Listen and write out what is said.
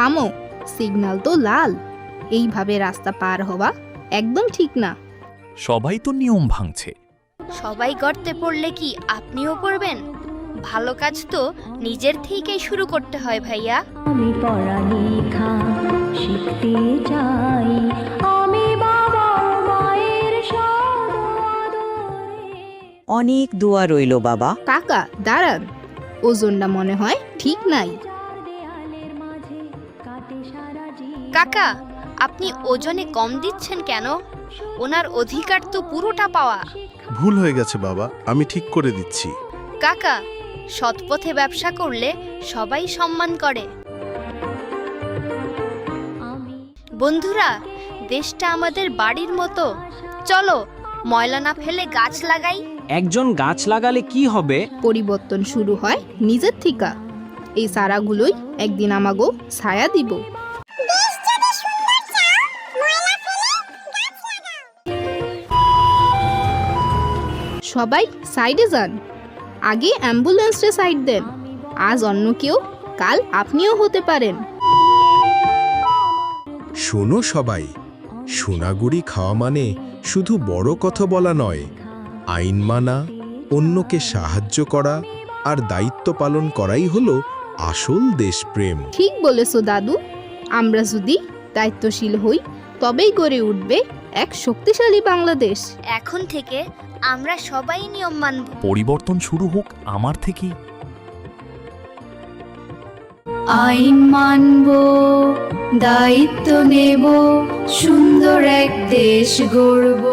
থামো, সিগন্যাল তো লাল। এইভাবে রাস্তা পার হওয়া একদম ঠিক না। সবাই তো নিয়ম ভাঙছে। সবাই গর্তে পড়লে কি আপনিও পড়বেন? ভালো কাজ তো নিজের থেকেই শুরু করতে হয় ভাইয়া। আমি পড়ালেখা শিখতে চাই, আমি বাবা মায়ের অনেক দোয়া রইল বাবা। কাকা দাঁড়ান, ওজনটা মনে হয় ঠিক নাই। দেয়ালের মাঝে কাটে সারা জীবন। কাকা, আপনি ওজনে কম দিচ্ছেন কেন? ওনার অধিকার তো পুরোটা পাওয়া। ভুল হয়ে গেছে বাবা, আমি ঠিক করে দিচ্ছি। কাকা, সৎপথে ব্যবসা করলে সবাই সম্মান করে। বন্ধুরা, দেশটা আমাদের বাড়ির মতো। চলো ময়লা না ফেলে গাছ লাগাই। একজন গাছ লাগালে কি হবে? পরিবর্তন শুরু হয় নিজের থেকে। এই চারাগুলোই একদিন আমাগো ছায়া দিব। সবাই সাইডে যান, আগে অ্যাম্বুলেন্সে সাইড দেন। আজ অন্য কেউ, কাল আপনিও হতে পারেন। শোনো সবাই, সোনাগুড়ি খাওয়া মানে শুধু বড় কথা বলা নয়, আইন মানা, অন্যকে সাহায্য করা আর দায়িত্ব পালন করাই হলো আসল দেশপ্রেম। ঠিক বলেছো দাদু। আমরা যদি দায়িত্বশীল হই, তবেই গড়ে উঠবে এক শক্তিশালী বাংলাদেশ। এখন থেকে আমরা সবাই নিয়ম মানব। পরিবর্তন শুরু হোক আমার থেকেই। আইন মানব, দায়িত্ব নেব, সুন্দর এক দেশ গড়ব।